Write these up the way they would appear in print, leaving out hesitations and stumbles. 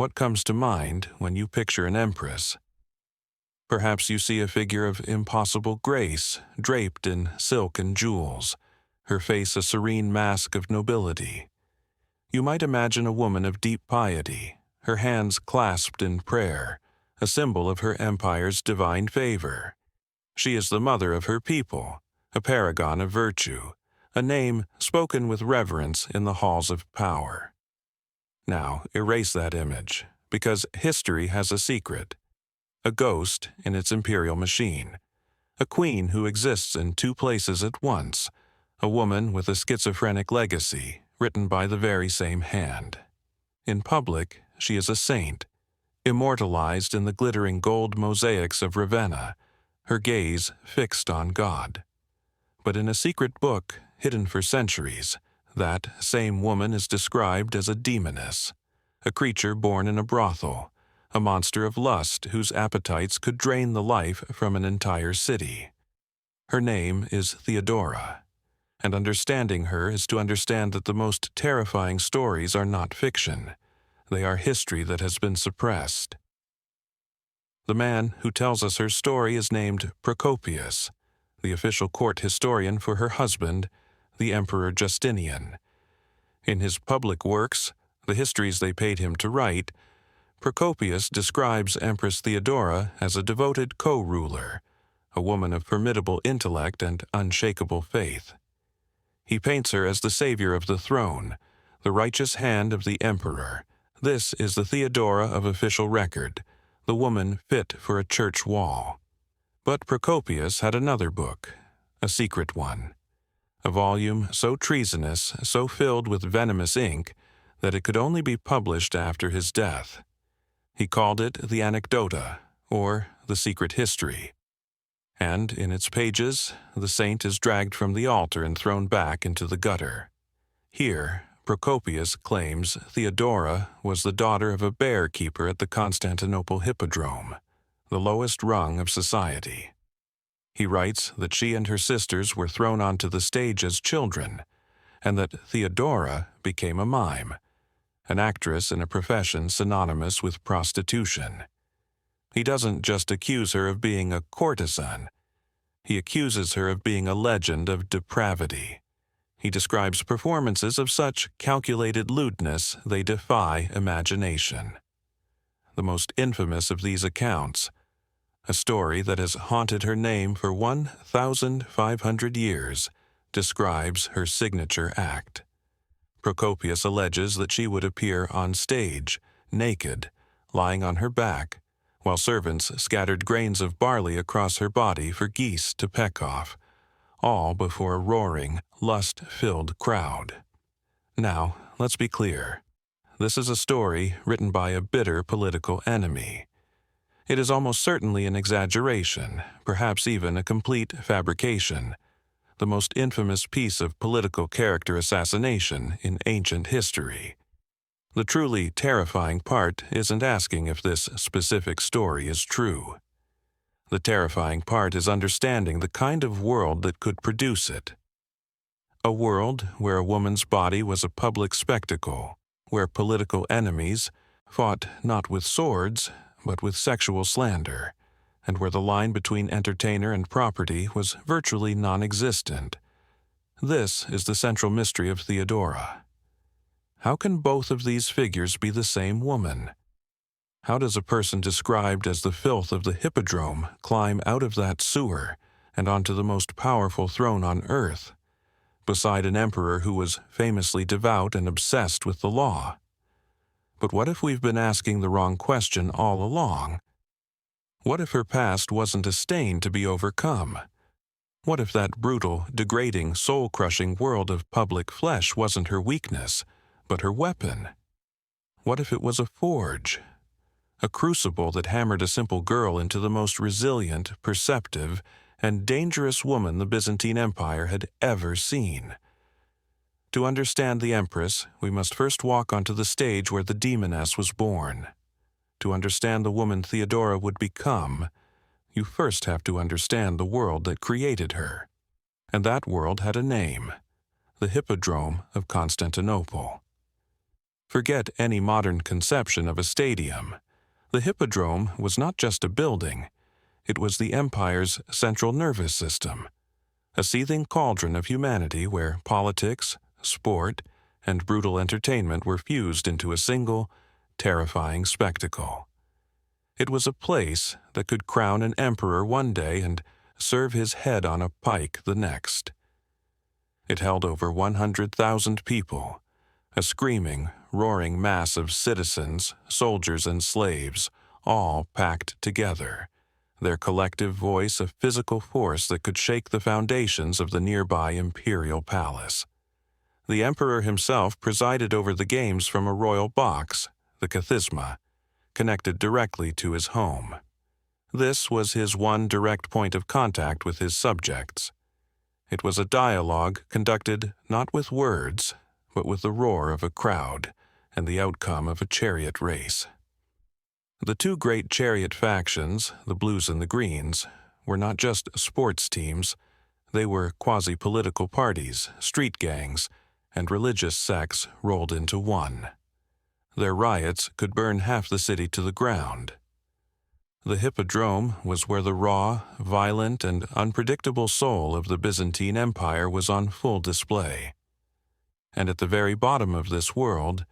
What comes to mind when you picture an empress? Perhaps you see a figure of impossible grace, draped in silk and jewels, her face a serene mask of nobility. You might imagine a woman of deep piety, her hands clasped in prayer, a symbol of her empire's divine favor. She is the mother of her people, a paragon of virtue, a name spoken with reverence in the halls of power. Now, erase that image, because history has a secret. A ghost in its imperial machine, a queen who exists in two places at once, a woman with a schizophrenic legacy written by the very same hand. In public, she is a saint, immortalized in the glittering gold mosaics of Ravenna, her gaze fixed on God. But in a secret book, hidden for centuries, that same woman is described as a demoness, a creature born in a brothel, a monster of lust whose appetites could drain the life from an entire city. Her name is Theodora, and understanding her is to understand that the most terrifying stories are not fiction. They are history that has been suppressed. The man who tells us her story is named Procopius, the official court historian for her husband, the Emperor Justinian. In his public works, the histories they paid him to write, Procopius describes Empress Theodora as a devoted co-ruler, a woman of formidable intellect and unshakable faith. He paints her as the savior of the throne, the righteous hand of the emperor. This is the Theodora of official record, the woman fit for a church wall. But Procopius had another book, a secret one, a volume so treasonous, so filled with venomous ink, that it could only be published after his death. He called it the Anecdota, or the Secret History. And in its pages, the saint is dragged from the altar and thrown back into the gutter. Here, Procopius claims Theodora was the daughter of a bear keeper at the Constantinople Hippodrome, the lowest rung of society. He writes that she and her sisters were thrown onto the stage as children, and that Theodora became a mime, an actress in a profession synonymous with prostitution. He doesn't just accuse her of being a courtesan. He accuses her of being a legend of depravity. He describes performances of such calculated lewdness they defy imagination. The most infamous of these accounts, a story that has haunted her name for 1,500 years, describes her signature act. Procopius alleges that she would appear on stage, naked, lying on her back, while servants scattered grains of barley across her body for geese to peck off, all before a roaring, lust-filled crowd. Now, let's be clear. This is a story written by a bitter political enemy. It is almost certainly an exaggeration, perhaps even a complete fabrication, the most infamous piece of political character assassination in ancient history. The truly terrifying part isn't asking if this specific story is true. The terrifying part is understanding the kind of world that could produce it. A world where a woman's body was a public spectacle, where political enemies fought not with swords, but with sexual slander, and where the line between entertainer and property was virtually non-existent. This is the central mystery of Theodora. How can both of these figures be the same woman? How does a person described as the filth of the Hippodrome climb out of that sewer and onto the most powerful throne on earth, beside an emperor who was famously devout and obsessed with the law? But what if we've been asking the wrong question all along? What if her past wasn't a stain to be overcome? What if that brutal, degrading, soul-crushing world of public flesh wasn't her weakness, but her weapon? What if it was a forge? A crucible that hammered a simple girl into the most resilient, perceptive, and dangerous woman the Byzantine Empire had ever seen. To understand the Empress, we must first walk onto the stage where the demoness was born. To understand the woman Theodora would become, you first have to understand the world that created her. And that world had a name, the Hippodrome of Constantinople. Forget any modern conception of a stadium. The Hippodrome was not just a building. It was the empire's central nervous system, a seething cauldron of humanity where politics, sport, and brutal entertainment were fused into a single, terrifying spectacle. It was a place that could crown an emperor one day and serve his head on a pike the next. It held over 100,000 people, a screaming, roaring mass of citizens, soldiers, and slaves, all packed together, their collective voice a physical force that could shake the foundations of the nearby imperial palace. The emperor himself presided over the games from a royal box, the kathisma, connected directly to his home. This was his one direct point of contact with his subjects. It was a dialogue conducted not with words, but with the roar of a crowd and the outcome of a chariot race. The two great chariot factions, the Blues and the Greens, were not just sports teams. They were quasi-political parties, street gangs, and religious sects rolled into one. Their riots could burn half the city to the ground. The Hippodrome was where the raw, violent, and unpredictable soul of the Byzantine Empire was on full display. And at the very bottom of this world,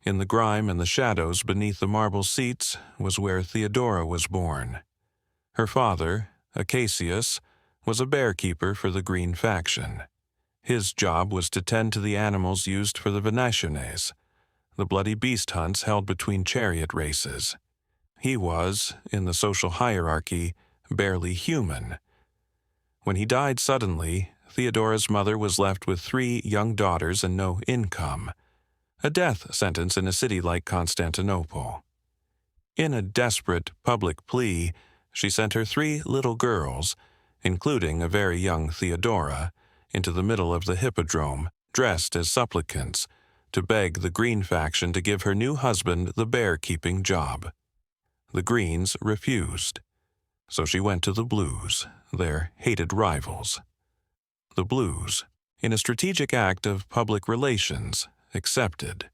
in the grime and the shadows beneath the marble seats, was where Theodora was born. Her father, Acacius, was a bear-keeper for the Green faction. His job was to tend to the animals used for the venationes, the bloody beast hunts held between chariot races. He was, in the social hierarchy, barely human. When he died suddenly, Theodora's mother was left with 3 young daughters and no income, a death sentence in a city like Constantinople. In a desperate public plea, she sent her 3 little girls, including a very young Theodora, into the middle of the Hippodrome, dressed as supplicants, to beg the Green faction to give her new husband the bear-keeping job. The Greens refused, so she went to the Blues, their hated rivals. The Blues, in a strategic act of public relations, accepted.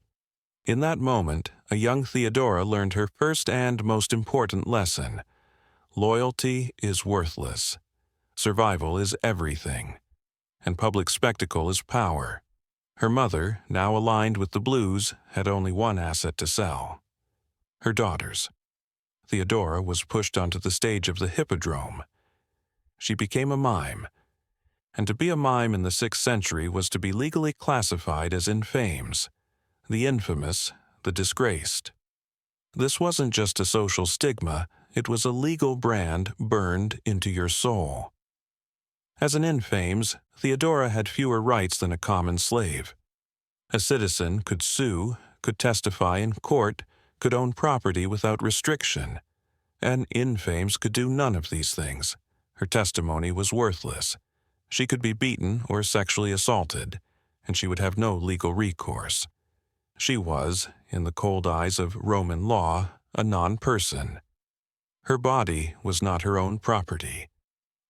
In that moment, a young Theodora learned her first and most important lesson. Loyalty is worthless. Survival is everything. And public spectacle is power. Her mother, now aligned with the Blues, had only one asset to sell: her daughters. Theodora was pushed onto the stage of the Hippodrome. She became a mime, and to be a mime in the 6th century was to be legally classified as infames, the infamous, the disgraced. This wasn't just a social stigma, it was a legal brand burned into your soul. As an infames, Theodora had fewer rights than a common slave. A citizen could sue, could testify in court, could own property without restriction. An infames could do none of these things. Her testimony was worthless. She could be beaten or sexually assaulted, and she would have no legal recourse. She was, in the cold eyes of Roman law, a non-person. Her body was not her own property.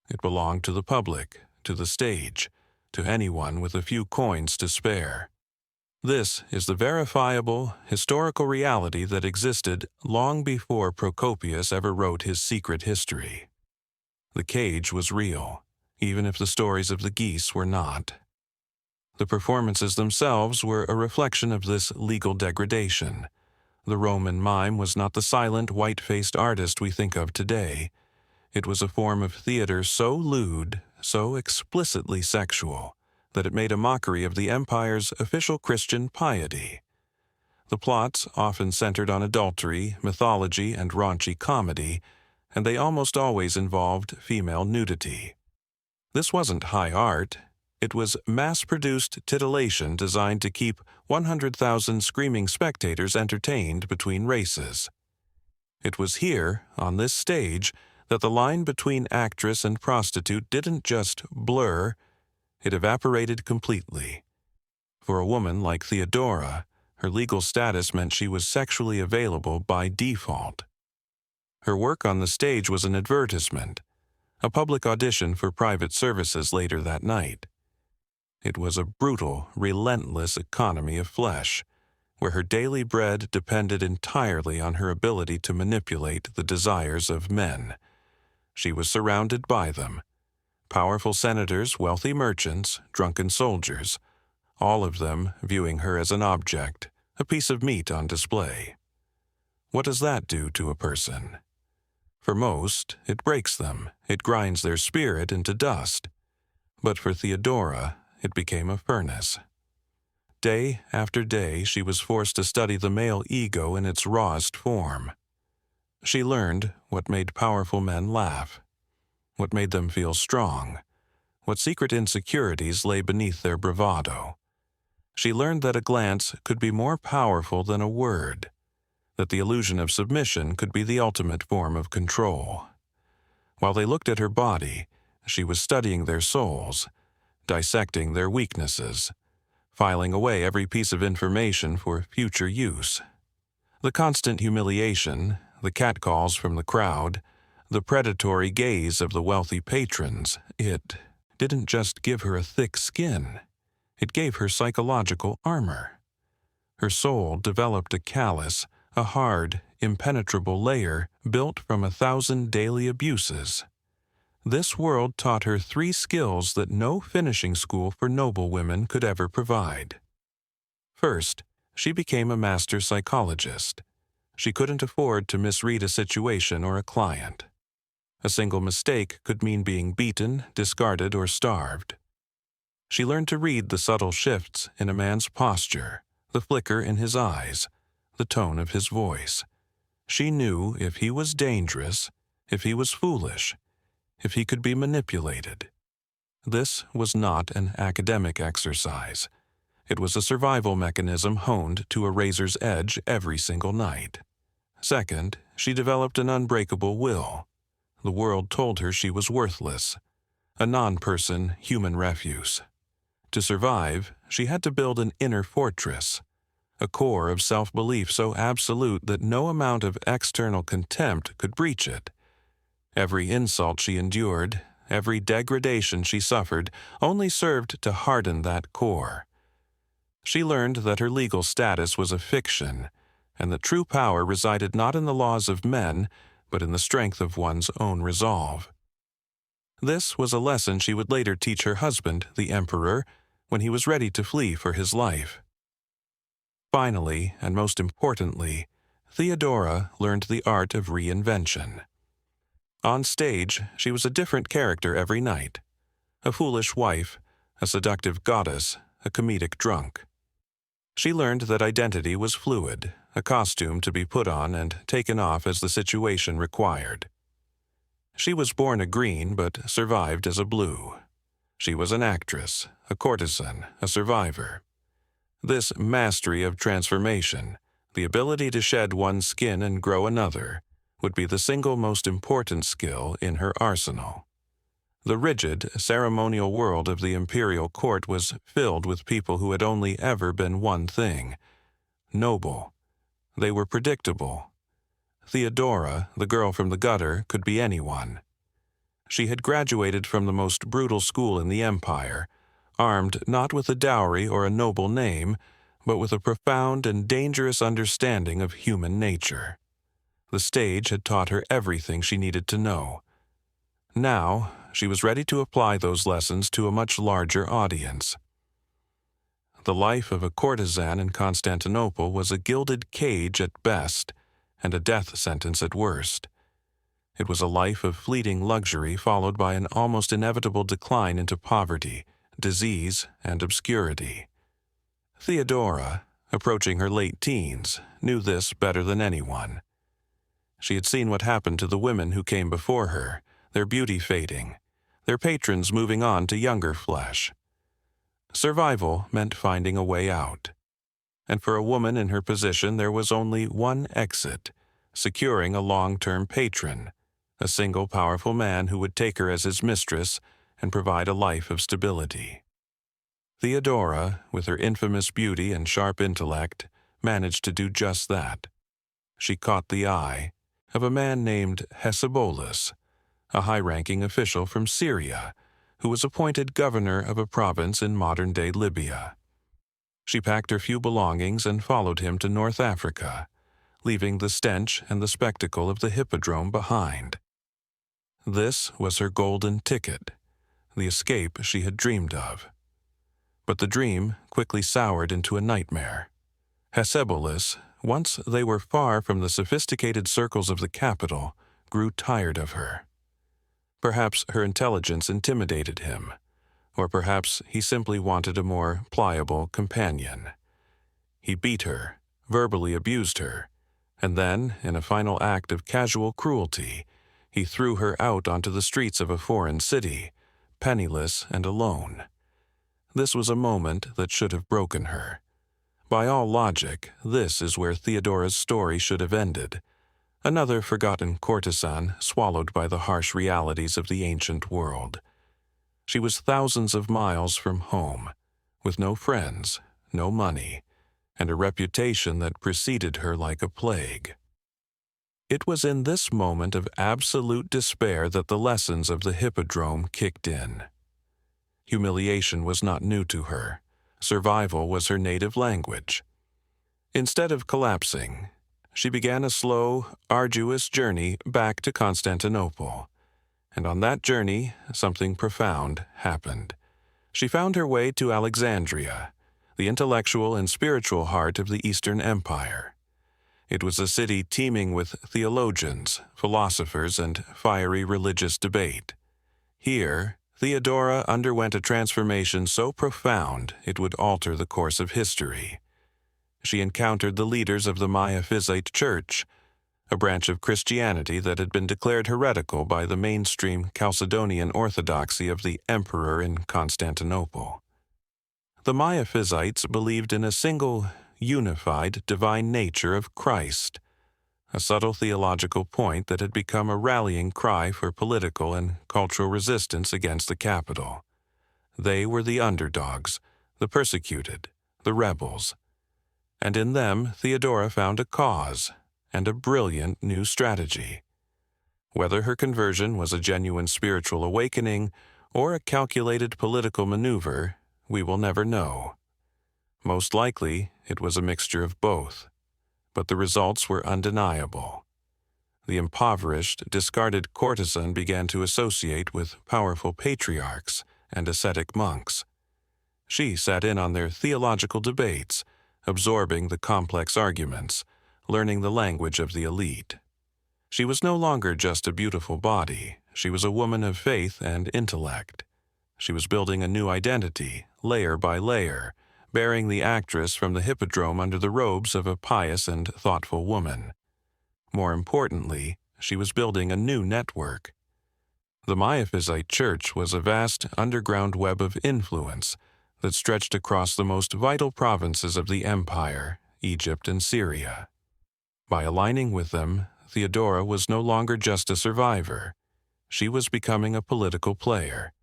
It belonged to the public, to the stage, to anyone with a few coins to spare. This is the verifiable, historical reality that existed long before Procopius ever wrote his secret history. The cage was real, even if the stories of the geese were not. The performances themselves were a reflection of this legal degradation. The Roman mime was not the silent, white-faced artist we think of today. It was a form of theater so lewd, so explicitly sexual, that it made a mockery of the empire's official Christian piety. The plots often centered on adultery, mythology, and raunchy comedy, and they almost always involved female nudity. This wasn't high art. It was mass-produced titillation designed to keep 100,000 screaming spectators entertained between races. It was here, on this stage, that the line between actress and prostitute didn't just blur, it evaporated completely. For a woman like Theodora, her legal status meant she was sexually available by default. Her work on the stage was an advertisement, a public audition for private services later that night. It was a brutal, relentless economy of flesh, where her daily bread depended entirely on her ability to manipulate the desires of men. She was surrounded by them. Powerful senators, wealthy merchants, drunken soldiers, all of them viewing her as an object, a piece of meat on display. What does that do to a person? For most, it breaks them, it grinds their spirit into dust. But for Theodora, it became a furnace. Day after day, she was forced to study the male ego in its rawest form. She learned what made powerful men laugh, what made them feel strong, what secret insecurities lay beneath their bravado. She learned that a glance could be more powerful than a word, that the illusion of submission could be the ultimate form of control. While they looked at her body, she was studying their souls, dissecting their weaknesses, filing away every piece of information for future use. The constant humiliation, the catcalls from the crowd, the predatory gaze of the wealthy patrons, it didn't just give her a thick skin. It gave her psychological armor. Her soul developed a callous, a hard, impenetrable layer built from 1,000 daily abuses. This world taught her 3 skills that no finishing school for noble women could ever provide. First, she became a master psychologist. She couldn't afford to misread a situation or a client. A single mistake could mean being beaten, discarded, or starved. She learned to read the subtle shifts in a man's posture, the flicker in his eyes, the tone of his voice. She knew if he was dangerous, if he was foolish, if he could be manipulated. This was not an academic exercise. It was a survival mechanism honed to a razor's edge every single night. Second, she developed an unbreakable will. The world told her she was worthless, a non-person human refuse. To survive, she had to build an inner fortress, a core of self-belief so absolute that no amount of external contempt could breach it. Every insult she endured, every degradation she suffered, only served to harden that core. She learned that her legal status was a fiction, and that true power resided not in the laws of men, but in the strength of one's own resolve. This was a lesson she would later teach her husband, the emperor, when he was ready to flee for his life. Finally, and most importantly, Theodora learned the art of reinvention. On stage, she was a different character every night. A foolish wife, a seductive goddess, a comedic drunk. She learned that identity was fluid, a costume to be put on and taken off as the situation required. She was born a green but survived as a blue. She was an actress, a courtesan, a survivor. This mastery of transformation, the ability to shed one skin and grow another, would be the single most important skill in her arsenal. The rigid, ceremonial world of the imperial court was filled with people who had only ever been one thing: noble. They were predictable. Theodora, the girl from the gutter, could be anyone. She had graduated from the most brutal school in the empire, armed not with a dowry or a noble name, but with a profound and dangerous understanding of human nature. The stage had taught her everything she needed to know. Now, she was ready to apply those lessons to a much larger audience. The life of a courtesan in Constantinople was a gilded cage at best and a death sentence at worst. It was a life of fleeting luxury followed by an almost inevitable decline into poverty, disease, and obscurity. Theodora, approaching her late teens, knew this better than anyone. She had seen what happened to the women who came before her, their beauty fading, their patrons moving on to younger flesh. Survival meant finding a way out. And for a woman in her position, there was only one exit: securing a long-term patron, a single powerful man who would take her as his mistress and provide a life of stability. Theodora, with her infamous beauty and sharp intellect, managed to do just that. She caught the eye of a man named Hippodrome, a high-ranking official from Syria, who was appointed governor of a province in modern-day Libya. She packed her few belongings and followed him to North Africa, leaving the stench and the spectacle of the Hippodrome behind. This was her golden ticket, the escape she had dreamed of. But the dream quickly soured into a nightmare. Hesebolis, once they were far from the sophisticated circles of the capital, grew tired of her. Perhaps her intelligence intimidated him, or perhaps he simply wanted a more pliable companion. He beat her, verbally abused her, and then, in a final act of casual cruelty, he threw her out onto the streets of a foreign city, penniless and alone. This was a moment that should have broken her. By all logic, this is where Theodora's story should have ended. Another forgotten courtesan swallowed by the harsh realities of the ancient world. She was thousands of miles from home, with no friends, no money, and a reputation that preceded her like a plague. It was in this moment of absolute despair that the lessons of the Hippodrome kicked in. Humiliation was not new to her. Survival was her native language. Instead of collapsing, she began a slow, arduous journey back to Constantinople. And on that journey, something profound happened. She found her way to Alexandria, the intellectual and spiritual heart of the Eastern Empire. It was a city teeming with theologians, philosophers, and fiery religious debate. Here, Theodora underwent a transformation so profound it would alter the course of history. She encountered the leaders of the Miaphysite Church, a branch of Christianity that had been declared heretical by the mainstream Chalcedonian orthodoxy of the emperor in Constantinople. The Miaphysites believed in a single, unified divine nature of Christ, a subtle theological point that had become a rallying cry for political and cultural resistance against the capital. They were the underdogs, the persecuted, the rebels. And in them Theodora found a cause and a brilliant new strategy. Whether her conversion was a genuine spiritual awakening or a calculated political maneuver, we will never know. Most likely, it was a mixture of both, but the results were undeniable. The impoverished, discarded courtesan began to associate with powerful patriarchs and ascetic monks. She sat in on their theological debates, absorbing the complex arguments, learning the language of the elite. She was no longer just a beautiful body. She was a woman of faith and intellect. She was building a new identity, layer by layer, bearing the actress from the Hippodrome under the robes of a pious and thoughtful woman. More importantly, she was building a new network. The Miaphysite Church was a vast underground web of influence that stretched across the most vital provinces of the empire, Egypt and Syria. By aligning with them, Theodora was no longer just a survivor. She was becoming a political player.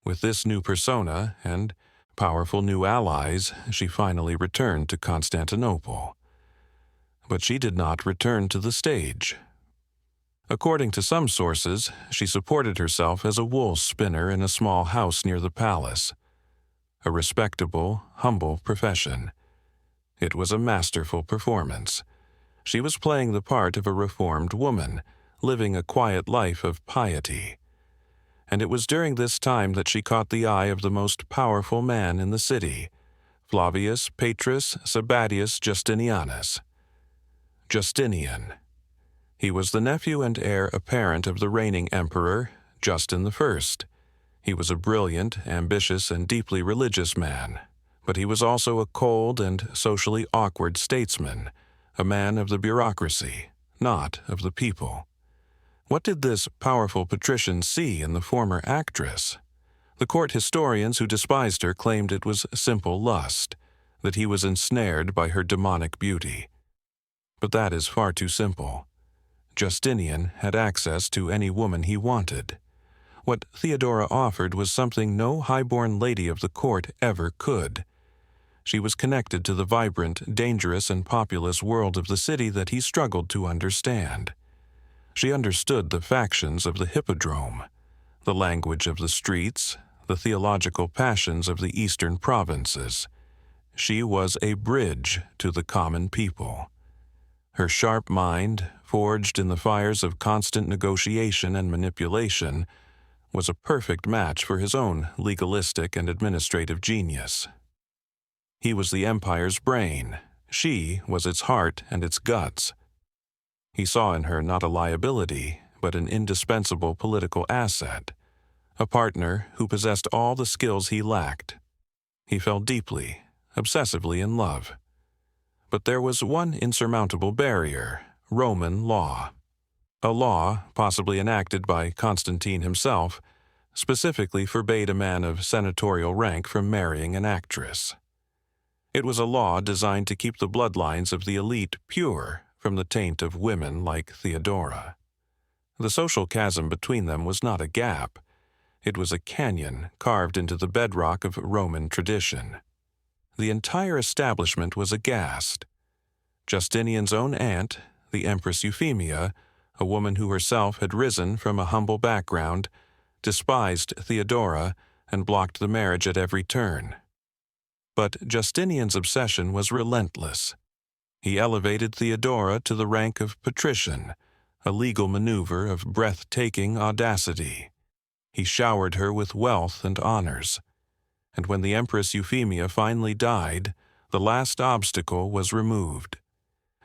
With this new persona and powerful new allies, she finally returned to Constantinople. But she did not return to the stage. According to some sources, she supported herself as a wool spinner in a small house near the palace. A respectable, humble profession. It was a masterful performance. She was playing the part of a reformed woman, living a quiet life of piety. And it was during this time that she caught the eye of the most powerful man in the city, Flavius Petrus Sabatius Justinianus. Justinian. He was the nephew and heir apparent of the reigning emperor, Justin I. He was a brilliant, ambitious, and deeply religious man, but he was also a cold and socially awkward statesman, a man of the bureaucracy, not of the people. What did this powerful patrician see in the former actress? The court historians who despised her claimed it was simple lust, that he was ensnared by her demonic beauty. But that is far too simple. Justinian had access to any woman he wanted. What Theodora offered was something no high-born lady of the court ever could. She was connected to the vibrant, dangerous, and populous world of the city that he struggled to understand. She understood the factions of the Hippodrome, the language of the streets, the theological passions of the eastern provinces. She was a bridge to the common people. Her sharp mind, forged in the fires of constant negotiation and manipulation, was a perfect match for his own legalistic and administrative genius. He was the empire's brain. She was its heart and its guts. He saw in her not a liability, but an indispensable political asset, a partner who possessed all the skills he lacked. He fell deeply, obsessively in love. But there was one insurmountable barrier: Roman law. A law, possibly enacted by Constantine himself, specifically forbade a man of senatorial rank from marrying an actress. It was a law designed to keep the bloodlines of the elite pure from the taint of women like Theodora. The social chasm between them was not a gap. It was a canyon carved into the bedrock of Roman tradition. The entire establishment was aghast. Justinian's own aunt, the Empress Euphemia, a woman who herself had risen from a humble background, despised Theodora and blocked the marriage at every turn. But Justinian's obsession was relentless. He elevated Theodora to the rank of patrician, a legal maneuver of breathtaking audacity. He showered her with wealth and honors. And when the Empress Euphemia finally died, the last obstacle was removed.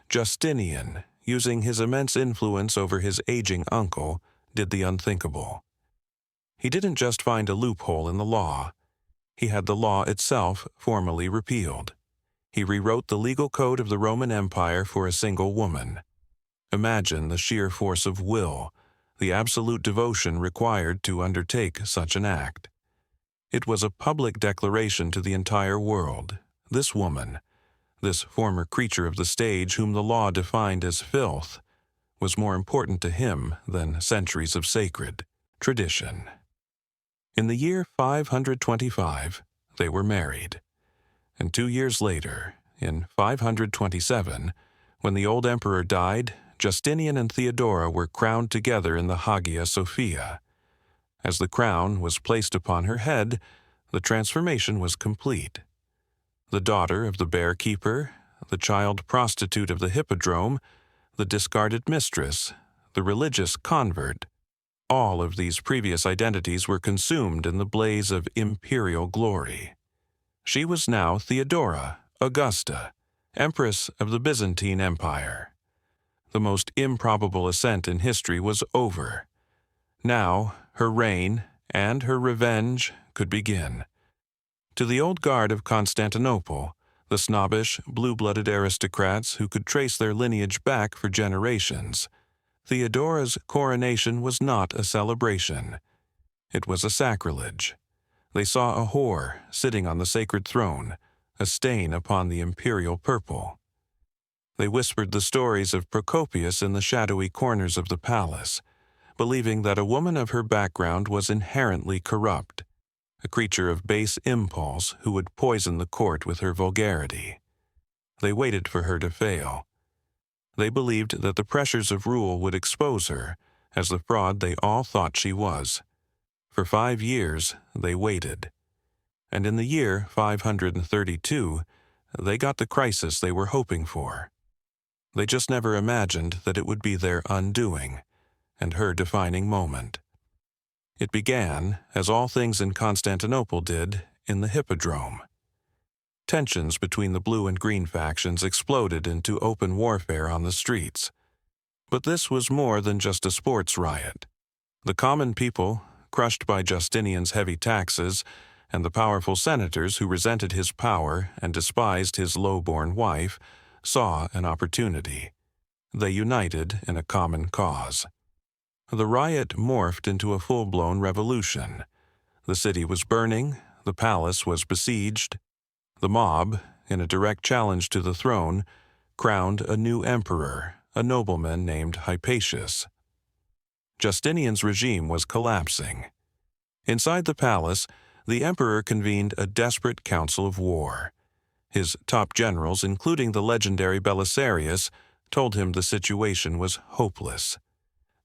Justinian, using his immense influence over his aging uncle, did the unthinkable. He didn't just find a loophole in the law. He had the law itself formally repealed. He rewrote the legal code of the Roman Empire for a single woman. Imagine the sheer force of will, the absolute devotion required to undertake such an act. It was a public declaration to the entire world. This woman, this former creature of the stage whom the law defined as filth, was more important to him than centuries of sacred tradition. In the year 525, they were married. And 2 years later, in 527, when the old emperor died, Justinian and Theodora were crowned together in the Hagia Sophia. As the crown was placed upon her head, the transformation was complete. The daughter of the bear keeper, the child prostitute of the Hippodrome, the discarded mistress, the religious convert, all of these previous identities were consumed in the blaze of imperial glory. She was now Theodora, Augusta, Empress of the Byzantine Empire. The most improbable ascent in history was over. Now, her reign and her revenge could begin. To the old guard of Constantinople, the snobbish, blue-blooded aristocrats who could trace their lineage back for generations, Theodora's coronation was not a celebration. It was a sacrilege. They saw a whore sitting on the sacred throne, a stain upon the imperial purple. They whispered the stories of Procopius in the shadowy corners of the palace, believing that a woman of her background was inherently corrupt, a creature of base impulse who would poison the court with her vulgarity. They waited for her to fail. They believed that the pressures of rule would expose her as the fraud they all thought she was. For 5 years, they waited. And in the year 532, they got the crisis they were hoping for. They just never imagined that it would be their undoing, and her defining moment. It began, as all things in Constantinople did, in the Hippodrome. Tensions between the blue and green factions exploded into open warfare on the streets. But this was more than just a sports riot. The common people, crushed by Justinian's heavy taxes, and the powerful senators who resented his power and despised his low-born wife, saw an opportunity. They united in a common cause. The riot morphed into a full-blown revolution. The city was burning, the palace was besieged. The mob, in a direct challenge to the throne, crowned a new emperor, a nobleman named Hypatius. Justinian's regime was collapsing. Inside the palace, the emperor convened a desperate council of war. His top generals, including the legendary Belisarius, told him the situation was hopeless.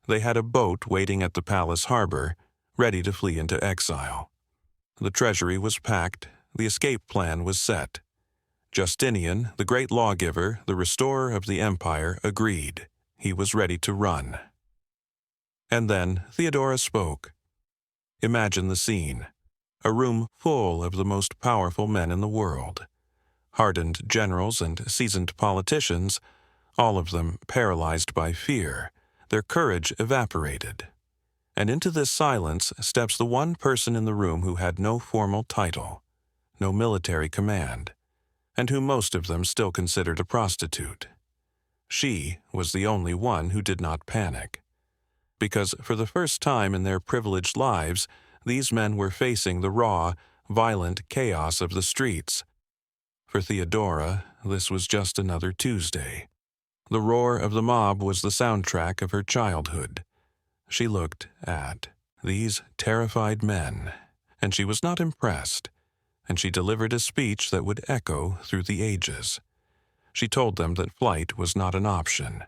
They had a boat waiting at the palace harbor, ready to flee into exile. The treasury was packed, the escape plan was set. Justinian, the great lawgiver, the restorer of the empire, agreed. He was ready to run. And then Theodora spoke. Imagine the scene. A room full of the most powerful men in the world. Hardened generals and seasoned politicians, all of them paralyzed by fear, their courage evaporated. And into this silence steps the one person in the room who had no formal title, no military command, and whom most of them still considered a prostitute. She was the only one who did not panic. Because for the first time in their privileged lives, these men were facing the raw, violent chaos of the streets. For Theodora, this was just another Tuesday. The roar of the mob was the soundtrack of her childhood. She looked at these terrified men, and she was not impressed, and she delivered a speech that would echo through the ages. She told them that flight was not an option.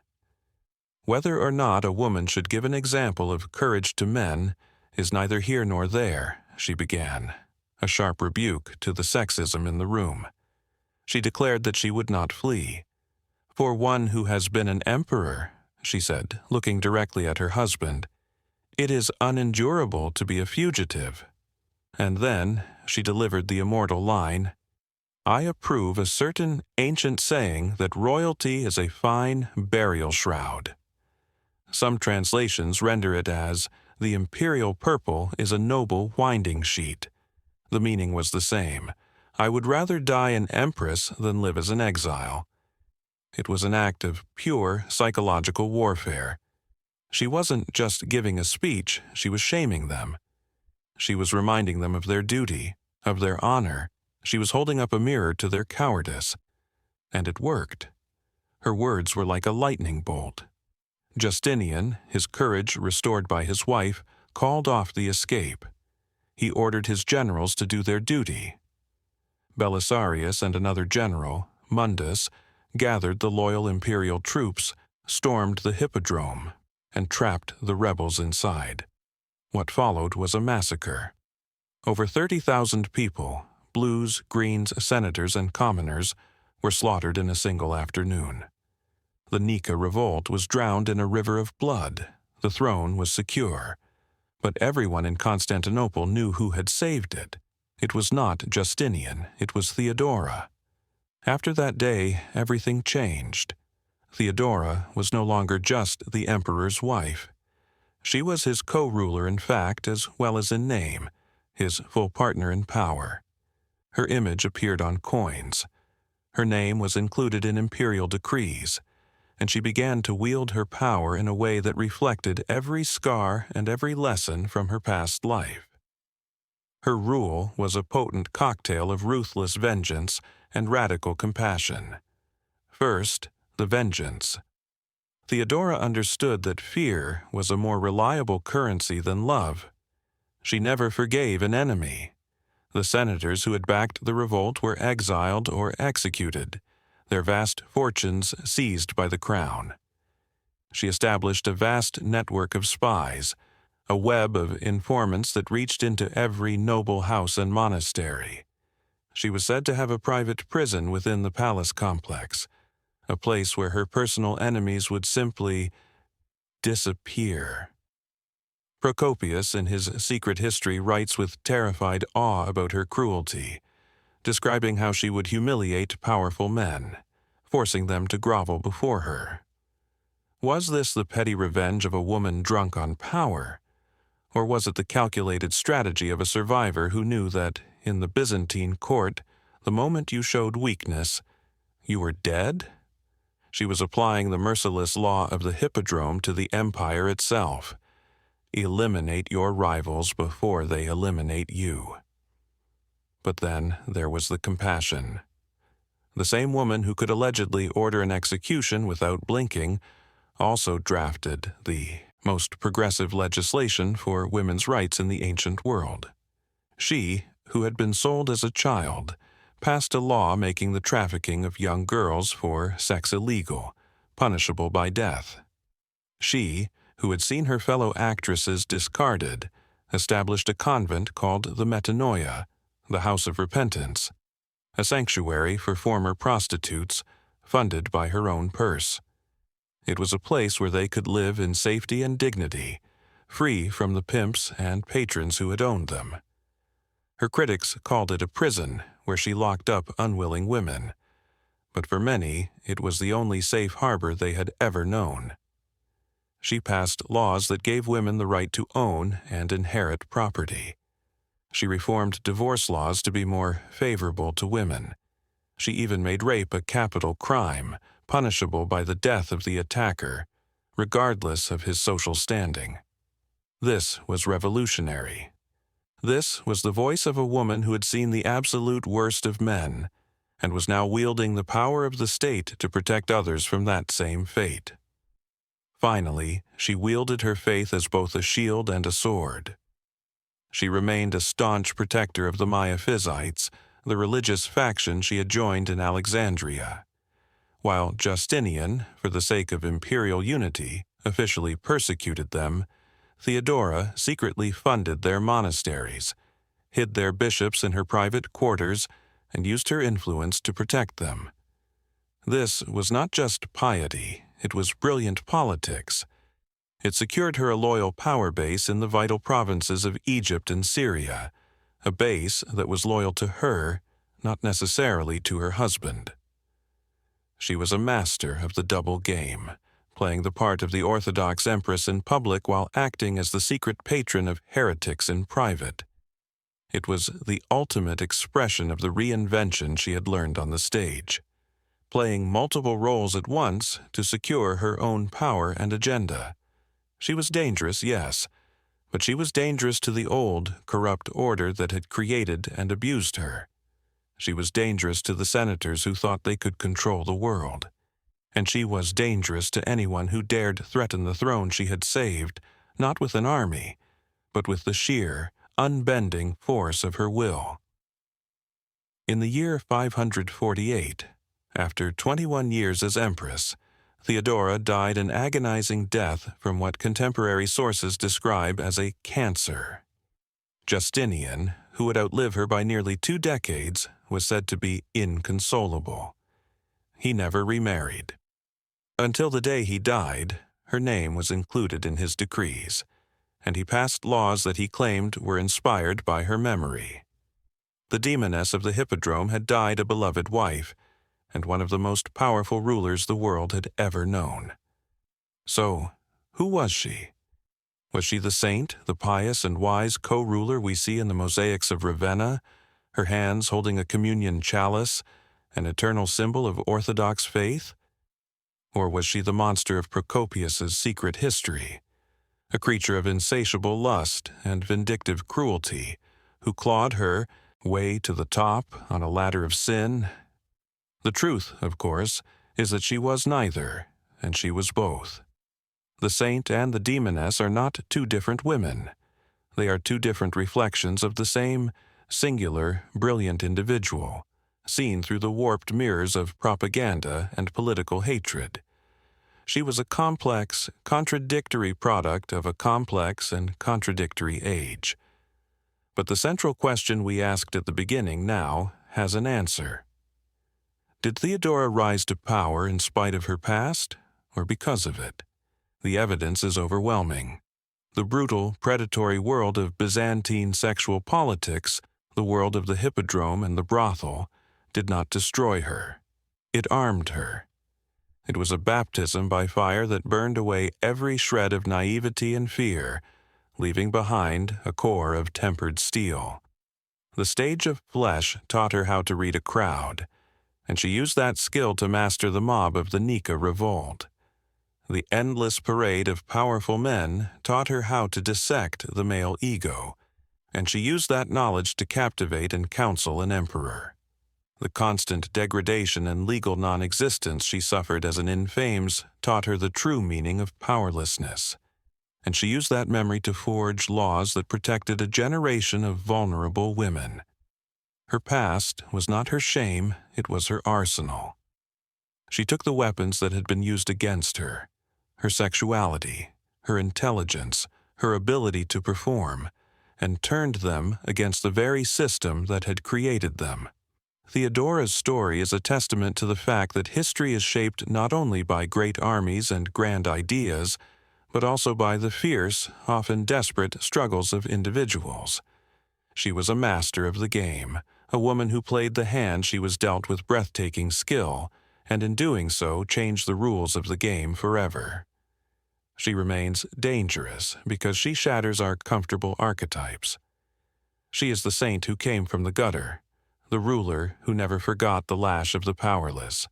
Whether or not a woman should give an example of courage to men is neither here nor there, she began, a sharp rebuke to the sexism in the room. She declared that she would not flee. For one who has been an emperor, she said, looking directly at her husband, it is unendurable to be a fugitive. And then she delivered the immortal line, I approve a certain ancient saying that royalty is a fine burial shroud. Some translations render it as, the imperial purple is a noble winding sheet. The meaning was the same. I would rather die an empress than live as an exile. It was an act of pure psychological warfare. She wasn't just giving a speech, she was shaming them. She was reminding them of their duty, of their honor. She was holding up a mirror to their cowardice. And it worked. Her words were like a lightning bolt. Justinian, his courage restored by his wife, called off the escape. He ordered his generals to do their duty. Belisarius and another general, Mundus, gathered the loyal imperial troops, stormed the Hippodrome, and trapped the rebels inside. What followed was a massacre. Over 30,000 people, blues, greens, senators, and commoners, were slaughtered in a single afternoon. The Nika revolt was drowned in a river of blood. The throne was secure. But everyone in Constantinople knew who had saved it. It was not Justinian, it was Theodora. After that day, everything changed. Theodora was no longer just the emperor's wife. She was his co-ruler in fact as well as in name, his full partner in power. Her image appeared on coins. Her name was included in imperial decrees, and she began to wield her power in a way that reflected every scar and every lesson from her past life. Her rule was a potent cocktail of ruthless vengeance and radical compassion. First, the vengeance. Theodora understood that fear was a more reliable currency than love. She never forgave an enemy. The senators who had backed the revolt were exiled or executed, their vast fortunes seized by the crown. She established a vast network of spies, a web of informants that reached into every noble house and monastery. She was said to have a private prison within the palace complex, a place where her personal enemies would simply disappear. Procopius, in his secret history, writes with terrified awe about her cruelty, describing how she would humiliate powerful men, forcing them to grovel before her. Was this the petty revenge of a woman drunk on power? Or was it the calculated strategy of a survivor who knew that, in the Byzantine court, the moment you showed weakness, you were dead? She was applying the merciless law of the Hippodrome to the empire itself. Eliminate your rivals before they eliminate you. But then there was the compassion. The same woman who could allegedly order an execution without blinking also drafted the most progressive legislation for women's rights in the ancient world. She, who had been sold as a child, passed a law making the trafficking of young girls for sex illegal, punishable by death. She, who had seen her fellow actresses discarded, established a convent called the Metanoia, the House of Repentance, a sanctuary for former prostitutes, funded by her own purse. It was a place where they could live in safety and dignity, free from the pimps and patrons who had owned them. Her critics called it a prison where she locked up unwilling women, but for many it was the only safe harbor they had ever known. She passed laws that gave women the right to own and inherit property. She reformed divorce laws to be more favorable to women. She even made rape a capital crime, punishable by the death of the attacker, regardless of his social standing. This was revolutionary. This was the voice of a woman who had seen the absolute worst of men, and was now wielding the power of the state to protect others from that same fate. Finally, she wielded her faith as both a shield and a sword. She remained a staunch protector of the Miaphysites, the religious faction she had joined in Alexandria. While Justinian, for the sake of imperial unity, officially persecuted them, Theodora secretly funded their monasteries, hid their bishops in her private quarters, and used her influence to protect them. This was not just piety, it was brilliant politics. It secured her a loyal power base in the vital provinces of Egypt and Syria, a base that was loyal to her, not necessarily to her husband. She was a master of the double game, playing the part of the Orthodox empress in public while acting as the secret patron of heretics in private. It was the ultimate expression of the reinvention she had learned on the stage, playing multiple roles at once to secure her own power and agenda. She was dangerous, yes, but she was dangerous to the old, corrupt order that had created and abused her. She was dangerous to the senators who thought they could control the world. And she was dangerous to anyone who dared threaten the throne she had saved, not with an army, but with the sheer, unbending force of her will. In the year 548, after 21 years as empress, Theodora died an agonizing death from what contemporary sources describe as a cancer. Justinian, who would outlive her by nearly 2 decades, was said to be inconsolable. He never remarried. Until the day he died, her name was included in his decrees, and he passed laws that he claimed were inspired by her memory. The demoness of the Hippodrome had died a beloved wife, and one of the most powerful rulers the world had ever known. So, who was she? Was she the saint, the pious and wise co-ruler we see in the mosaics of Ravenna, her hands holding a communion chalice, an eternal symbol of Orthodox faith? Or was she the monster of Procopius's secret history, a creature of insatiable lust and vindictive cruelty, who clawed her way to the top on a ladder of sin? The truth, of course, is that she was neither, and she was both. The saint and the demoness are not 2 different women. They are 2 different reflections of the same singular, brilliant individual, seen through the warped mirrors of propaganda and political hatred. She was a complex, contradictory product of a complex and contradictory age. But the central question we asked at the beginning now has an answer. Did Theodora rise to power in spite of her past, or because of it? The evidence is overwhelming. The brutal, predatory world of Byzantine sexual politics, the world of the Hippodrome and the brothel, did not destroy her. It armed her. It was a baptism by fire that burned away every shred of naivety and fear, leaving behind a core of tempered steel. The stage of flesh taught her how to read a crowd, and she used that skill to master the mob of the Nika revolt. The endless parade of powerful men taught her how to dissect the male ego, and she used that knowledge to captivate and counsel an emperor. The constant degradation and legal non-existence she suffered as an infames taught her the true meaning of powerlessness, and she used that memory to forge laws that protected a generation of vulnerable women. Her past was not her shame, it was her arsenal. She took the weapons that had been used against her, her sexuality, her intelligence, her ability to perform, and turned them against the very system that had created them. Theodora's story is a testament to the fact that history is shaped not only by great armies and grand ideas, but also by the fierce, often desperate struggles of individuals. She was a master of the game, a woman who played the hand she was dealt with breathtaking skill, and in doing so changed the rules of the game forever. She remains dangerous because she shatters our comfortable archetypes. She is the saint who came from the gutter, the ruler who never forgot the lash of the powerless,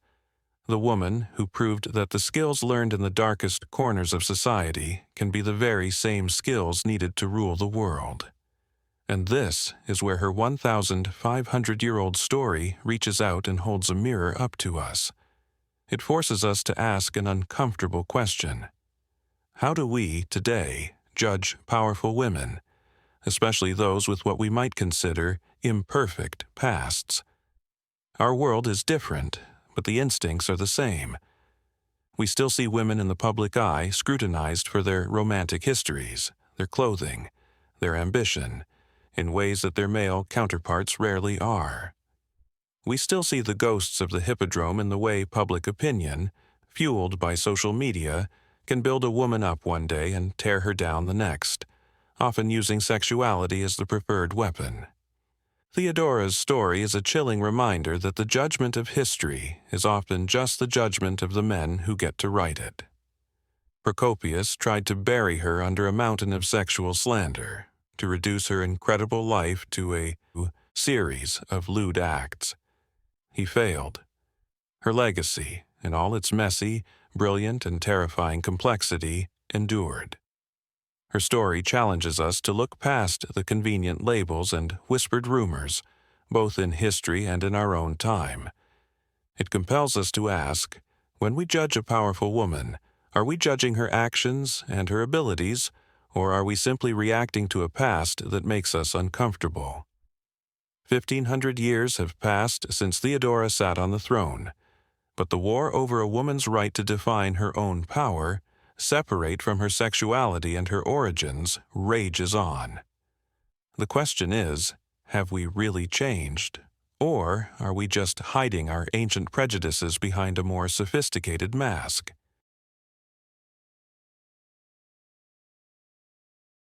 the woman who proved that the skills learned in the darkest corners of society can be the very same skills needed to rule the world. And this is where her 1,500-year-old story reaches out and holds a mirror up to us. It forces us to ask an uncomfortable question. How do we, today, judge powerful women, especially those with what we might consider imperfect pasts? Our world is different, but the instincts are the same. We still see women in the public eye scrutinized for their romantic histories, their clothing, their ambition, in ways that their male counterparts rarely are. We still see the ghosts of the Hippodrome in the way public opinion, fueled by social media, can build a woman up one day and tear her down the next, often using sexuality as the preferred weapon. Theodora's story is a chilling reminder that the judgment of history is often just the judgment of the men who get to write it. Procopius tried to bury her under a mountain of sexual slander, to reduce her incredible life to a series of lewd acts. He failed. Her legacy, in all its messy, brilliant, and terrifying complexity, endured. Her story challenges us to look past the convenient labels and whispered rumors, both in history and in our own time. It compels us to ask, when we judge a powerful woman, are we judging her actions and her abilities, or are we simply reacting to a past that makes us uncomfortable? 1,500 years have passed since Theodora sat on the throne, but the war over a woman's right to define her own power, separate from her sexuality and her origins, rages on. The question is, have we really changed, or are we just hiding our ancient prejudices behind a more sophisticated mask?